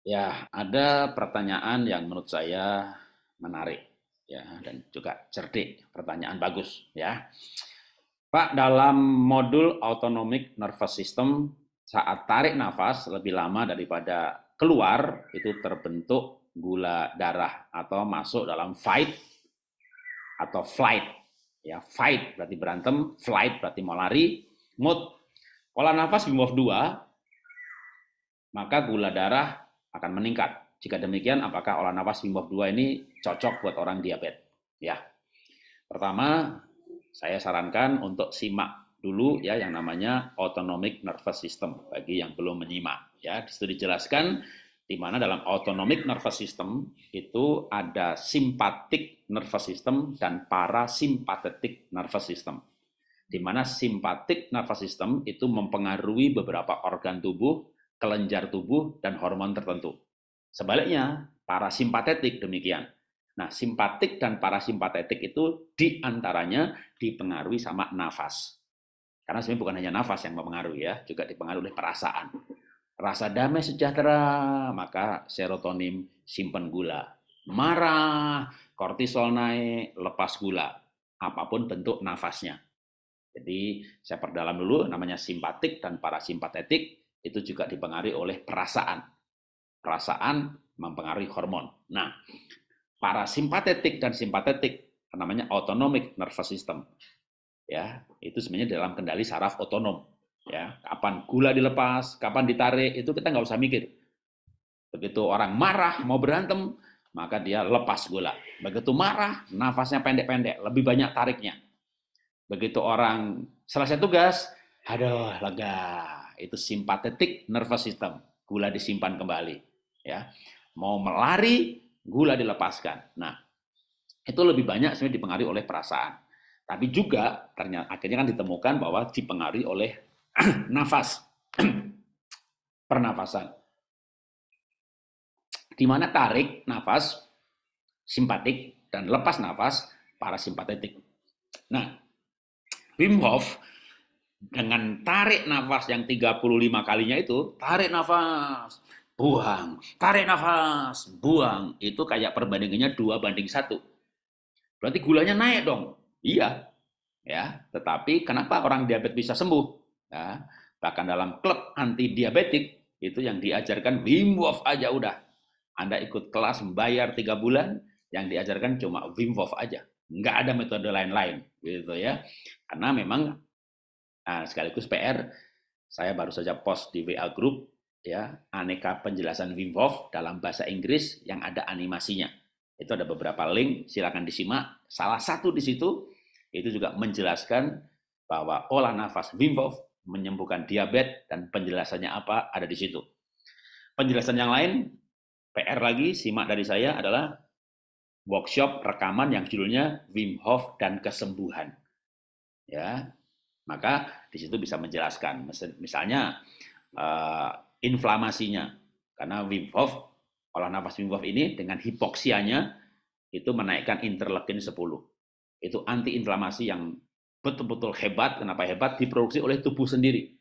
Ya, ada pertanyaan yang menurut saya menarik ya dan juga cerdik, pertanyaan bagus ya. Pak, dalam modul autonomic nervous system saat tarik nafas lebih lama daripada keluar itu terbentuk gula darah atau masuk dalam fight atau flight. Ya, fight berarti berantem, flight berarti mau lari, mood pola nafas Wim Hof 2 maka gula darah akan meningkat. Jika demikian, apakah olah nafas Wim Hof 2 ini cocok buat orang diabetes? Ya, pertama saya sarankan untuk simak dulu ya yang namanya autonomic nervous system bagi yang belum menyimak. Ya, di situ dijelaskan di mana dalam autonomic nervous system itu ada sympathetic nervous system dan parasympathetic nervous system. Di mana sympathetic nervous system itu mempengaruhi beberapa organ tubuh, kelenjar tubuh, dan hormon tertentu. Sebaliknya, parasimpatetik demikian. Nah, simpatik dan parasimpatetik itu diantaranya dipengaruhi sama nafas. Karena sebenarnya bukan hanya nafas yang mempengaruhi ya, juga dipengaruhi oleh perasaan. Rasa damai sejahtera, maka serotonin simpen gula. Marah, kortisol naik, lepas gula. Apapun bentuk nafasnya. Jadi saya perdalam dulu namanya simpatik dan parasimpatetik itu juga dipengaruhi oleh perasaan. Perasaan mempengaruhi hormon. Nah, parasimpatetik dan simpatetik namanya autonomic nervous system. Ya, itu sebenarnya dalam kendali saraf otonom. Ya, kapan gula dilepas, kapan ditarik itu kita nggak usah mikir. Begitu orang marah mau berantem, maka dia lepas gula. Begitu marah, nafasnya pendek-pendek, lebih banyak tariknya. Begitu orang selesai tugas, aduh lega. Itu simpatetik nervous system. Gula disimpan kembali. Ya, mau melari, gula dilepaskan. Nah, itu lebih banyak sebenarnya dipengaruhi oleh perasaan. Tapi juga ternyata akhirnya kan ditemukan bahwa dipengaruhi oleh nafas, pernafasan. Di mana tarik nafas simpatik dan lepas nafas parasimpatetik. Nah, Wim Hof dengan tarik nafas yang 35 kalinya itu, tarik nafas, buang. Itu kayak perbandingannya 2:1. Berarti gulanya naik dong. Iya, ya. Tetapi kenapa orang diabetes bisa sembuh? Ya, bahkan dalam klub anti diabetik itu yang diajarkan Wim Hof aja udah. Anda ikut kelas membayar 3 bulan, yang diajarkan cuma Wim Hof aja. Nggak ada metode lain-lain, gitu ya. Karena memang sekaligus PR, saya baru saja post di WA Group ya aneka penjelasan Wim Hof dalam bahasa Inggris yang ada animasinya. Itu ada beberapa link, silakan disimak. Salah satu di situ itu juga menjelaskan bahwa olah nafas Wim Hof menyembuhkan diabetes dan penjelasannya apa ada di situ. Penjelasan yang lain PR lagi simak dari saya adalah workshop rekaman yang judulnya Wim Hof dan Kesembuhan. Ya, maka di situ bisa menjelaskan misalnya inflamasinya. Karena Wim Hof, olah nafas Wim Hof ini dengan hipoksianya itu menaikkan interleukin 10. Itu antiinflamasi yang betul-betul hebat. Kenapa hebat? Diproduksi oleh tubuh sendiri.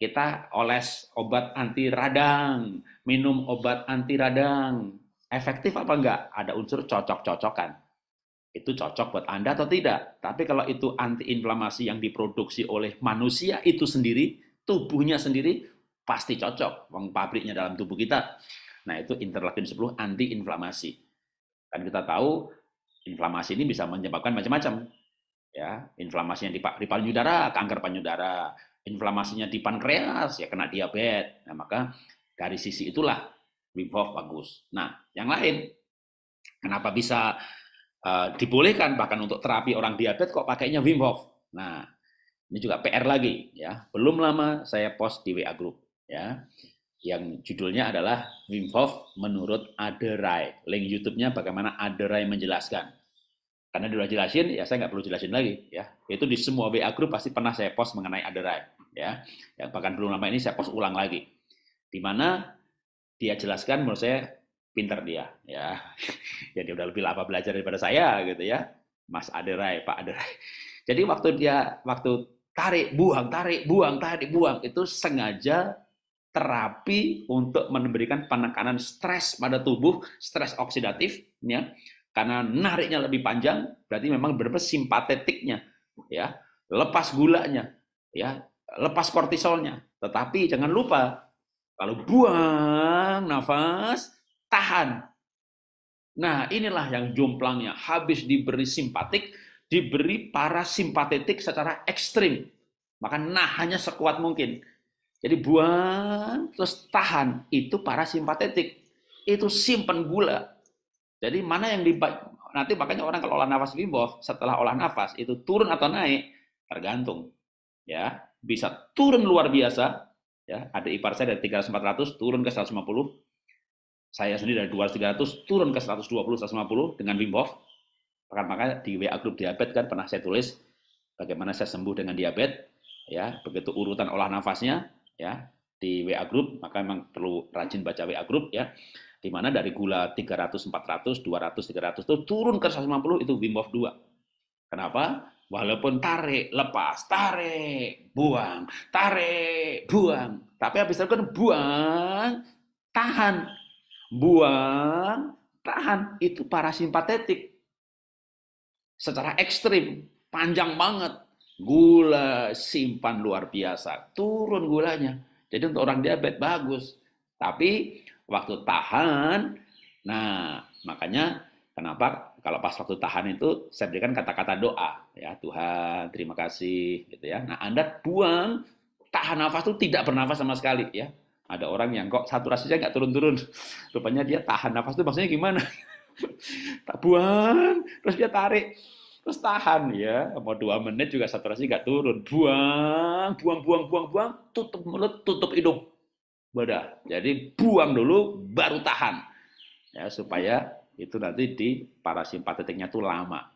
Kita oles obat anti radang, minum obat anti radang. Efektif apa enggak? Ada unsur cocok-cocokan. Itu cocok buat Anda atau tidak. Tapi kalau itu antiinflamasi yang diproduksi oleh manusia itu sendiri, tubuhnya sendiri, pasti cocok. Wong pabriknya dalam tubuh kita. Nah, itu interleukin 10 antiinflamasi. Kan kita tahu inflamasi ini bisa menyebabkan macam-macam. Ya, inflamasinya di payudara, kanker payudara. Inflamasinya di pankreas, ya kena diabetes. Nah, maka dari sisi itulah Wim Hof bagus. Nah, yang lain, kenapa bisa dibolehkan bahkan untuk terapi orang diabetes kok pakainya Wim Hof. Nah, ini juga PR lagi ya. Belum lama saya post di WA Group ya. Yang judulnya adalah Wim Hof menurut Aderai. Link YouTube-nya bagaimana Aderai menjelaskan. Karena dia udah jelasin, ya saya nggak perlu jelasin lagi ya. Itu di semua WA Group pasti pernah saya post mengenai Aderai ya. Ya bahkan belum lama ini saya post ulang lagi. Di mana dia jelaskan menurut saya pinter dia ya. Ya dia udah lebih lama belajar daripada saya gitu ya. Mas Aderai, Pak Aderai. Jadi waktu tarik, buang, itu sengaja terapi untuk memberikan penekanan stres pada tubuh, stres oksidatif, ya, karena nariknya lebih panjang, berarti memang benar-benar simpatetiknya, ya, lepas gulanya, ya, lepas kortisolnya. Tetapi jangan lupa, kalau buang nafas, tahan. Nah, inilah yang jomplangnya. Habis diberi simpatik, diberi parasimpatetik secara ekstrim. Maka nahannya sekuat mungkin. Jadi buang, terus tahan. Itu parasimpatetik. Itu simpen gula. Jadi mana yang nanti makanya orang kalau olah nafas Wim Hof, setelah olah nafas, itu turun atau naik, tergantung. Ya, bisa turun luar biasa. Ya, ada ipar saya dari 300-400 turun ke 150. Saya sendiri dari 200-300 turun ke 120-150 dengan Wim Hof. Maka di WA grup diabetes kan pernah saya tulis bagaimana saya sembuh dengan diabetes, ya, begitu urutan olah nafasnya, ya, di WA grup, maka memang perlu rajin baca WA grup, ya, di mana dari gula 300-400, 200-300 itu turun ke 150 itu Wim Hof 2. Kenapa? Walaupun tarik, lepas, tarik, buang, tarik, buang. Tapi habis itu kan buang, tahan, buang, tahan. Itu parasimpatetik. Secara ekstrim, panjang banget. Gula simpan luar biasa, turun gulanya. Jadi untuk orang diabetes bagus. Tapi waktu tahan, nah makanya kenapa kalau pas waktu tahan itu saya berikan kata-kata doa, ya Tuhan terima kasih, gitu ya. Nah Anda buang, tahan nafas itu tidak bernafas sama sekali, ya. Ada orang yang kok saturasinya nggak turun-turun, rupanya dia tahan nafas itu maksudnya gimana? Tak buang, terus dia tarik, terus tahan, ya, mau 2 menit juga saturasi nggak turun, buang, buang, buang, buang, buang, tutup mulut, tutup hidung, udah. Jadi buang dulu, baru tahan, ya, supaya itu nanti di parasimpatetiknya tuh lama,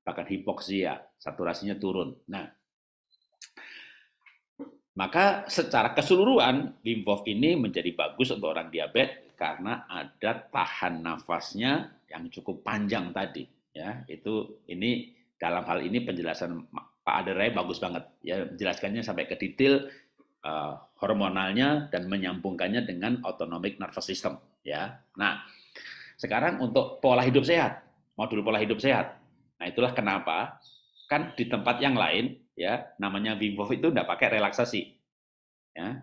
bahkan hipoksia, saturasinya turun. Nah, maka secara keseluruhan Wim Hof ini menjadi bagus untuk orang diabetes karena ada tahan nafasnya yang cukup panjang tadi, ya. Ini dalam hal ini penjelasan Pak Aderai bagus banget, ya, menjelaskannya sampai ke detail hormonalnya dan menyambungkannya dengan autonomic nervous system, ya. Nah, sekarang untuk pola hidup sehat, modul pola hidup sehat. Nah, itulah kenapa kan di tempat yang lain, ya, namanya Wim Hof itu enggak pakai relaksasi, ya.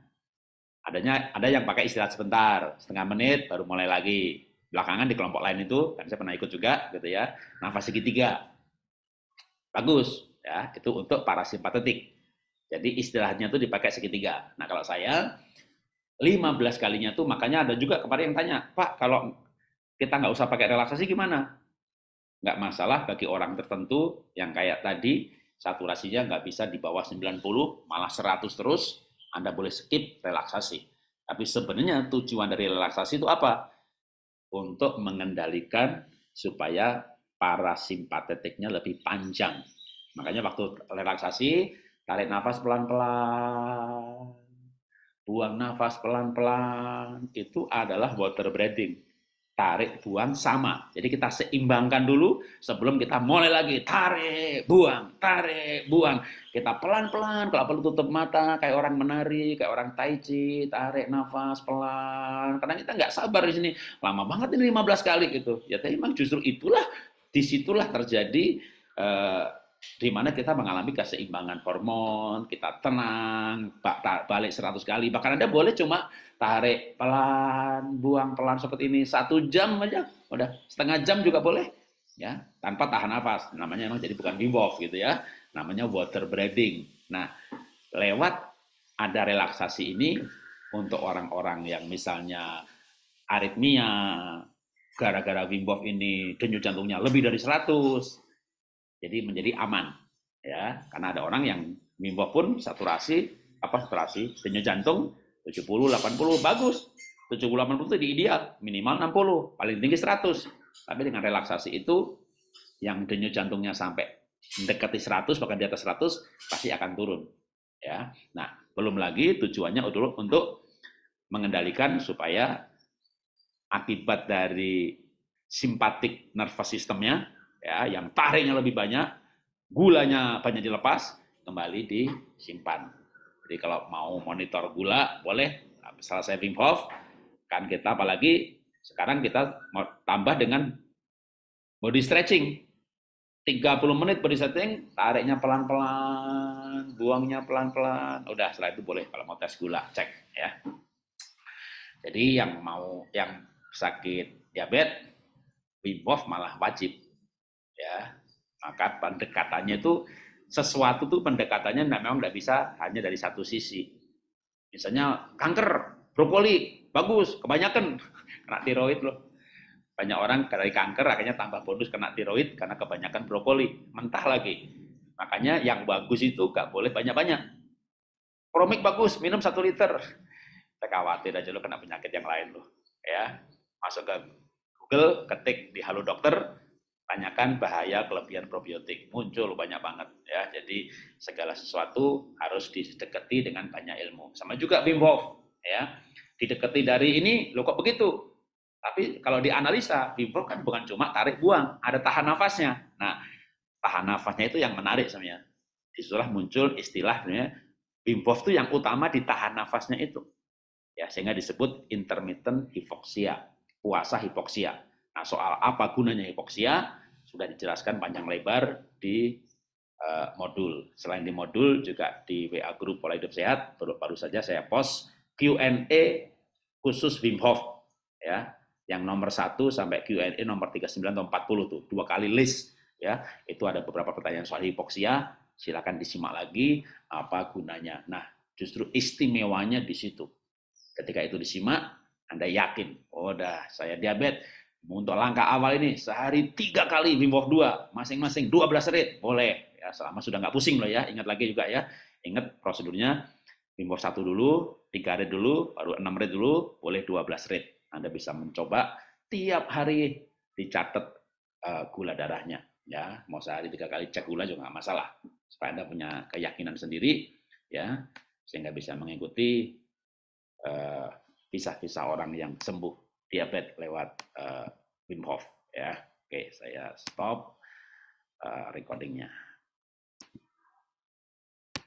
Ada yang pakai istirahat sebentar, setengah menit baru mulai lagi. Belakangan di kelompok lain itu, kan saya pernah ikut juga, gitu ya, nafas segitiga. Bagus, ya, itu untuk parasimpatetik. Jadi istirahatnya itu dipakai segitiga. Nah, kalau saya 15 kalinya tuh, makanya ada juga kemarin yang tanya, Pak, kalau kita nggak usah pakai relaksasi gimana? Nggak masalah bagi orang tertentu yang kayak tadi, saturasinya nggak bisa di bawah 90, malah 100 terus, Anda boleh skip relaksasi. Tapi sebenarnya tujuan dari relaksasi itu apa? Untuk mengendalikan supaya parasimpatetiknya lebih panjang. Makanya waktu relaksasi, tarik nafas pelan-pelan, buang nafas pelan-pelan, itu adalah water breathing. Tarik, buang sama. Jadi kita seimbangkan dulu sebelum kita mulai lagi. Tarik, buang. Kita pelan-pelan, kalau perlu tutup mata, kayak orang menari, kayak orang tai chi, tarik nafas pelan. Karena kita nggak sabar di sini. Lama banget ini 15 kali gitu. Ya, tapi memang justru itulah, disitulah terjadi di mana kita mengalami keseimbangan hormon, kita tenang, balik 100 kali. Bahkan Anda boleh cuma tarik pelan, buang pelan seperti ini 1 jam aja, udah setengah jam juga boleh, ya, tanpa tahan nafas. Namanya emang jadi bukan Wim Hof gitu ya, namanya water breathing. Nah, lewat ada relaksasi ini untuk orang-orang yang misalnya aritmia, gara-gara Wim Hof ini denyut jantungnya lebih dari 100, jadi menjadi aman, ya, karena ada orang yang Wim Hof pun saturasi denyut jantung 70-80 bagus, 70-80 itu di ideal, minimal 60, paling tinggi 100. Tapi dengan relaksasi itu yang denyut jantungnya sampai mendekati 100 bahkan di atas 100 pasti akan turun, ya. Nah, belum lagi tujuannya untuk mengendalikan supaya akibat dari simpatik nervous systemnya, ya, yang tariknya lebih banyak, gulanya banyak dilepas, kembali disimpan. Jadi kalau mau monitor gula boleh selesai Wim Hof, kan kita apalagi sekarang kita mau tambah dengan body stretching. 30 menit body stretching, tariknya pelan-pelan, buangnya pelan-pelan. Udah, setelah itu boleh kalau mau tes gula, cek ya. Jadi yang sakit diabetes, Wim Hof malah wajib ya. Maka pendekatannya itu sesuatu tuh pendekatannya memang nggak bisa hanya dari satu sisi. Misalnya kanker, brokoli, bagus, kebanyakan kena tiroid loh. Banyak orang dari kanker akhirnya tambah bonus kena tiroid karena kebanyakan brokoli, mentah lagi. Makanya yang bagus itu nggak boleh banyak-banyak. Promik bagus, minum 1 liter. Kita khawatir aja lo kena penyakit yang lain loh. Ya, masuk ke Google, ketik di Halo Dokter, tanyakan bahaya kelebihan probiotik, muncul banyak banget ya. Jadi segala sesuatu harus didekati dengan banyak ilmu. Sama juga Wim Hof ya, didekati dari ini lo kok begitu. Tapi kalau dianalisa, Wim Hof kan bukan cuma tarik buang, ada tahan nafasnya. Nah, tahan nafasnya itu yang menarik sebenarnya. Disitulah muncul istilah sebenarnya Wim Hof itu yang utama di tahan nafasnya itu. Ya, sehingga disebut intermittent hypoxia, puasa hipoksia. Nah, soal apa gunanya hipoksia sudah dijelaskan panjang lebar di modul. Selain di modul, juga di WA Group Pola Hidup Sehat, baru saja saya post Q&A khusus Wim Hof. Ya, yang nomor 1 sampai Q&A nomor 39 atau 40 tuh, 2 kali list. Ya, itu ada beberapa pertanyaan soal hipoksia, silakan disimak lagi apa gunanya. Nah, justru istimewanya di situ. Ketika itu disimak, Anda yakin, oh dah saya diabetes. Untuk langkah awal ini, sehari 3 kali Wim Hof 2, masing-masing 12 rit, boleh. Ya, selama sudah nggak pusing loh ya, ingat lagi juga ya. Ingat prosedurnya, Wim Hof 1 dulu, 3 rit dulu, baru 6 rit dulu, boleh 12 rit. Anda bisa mencoba tiap hari dicatat gula darahnya. Ya, mau sehari 3 kali cek gula juga nggak masalah. Supaya Anda punya keyakinan sendiri, ya, sehingga bisa mengikuti kisah-kisah orang yang sembuh diabetes lewat Wim Hof ya. Oke, saya stop recordingnya.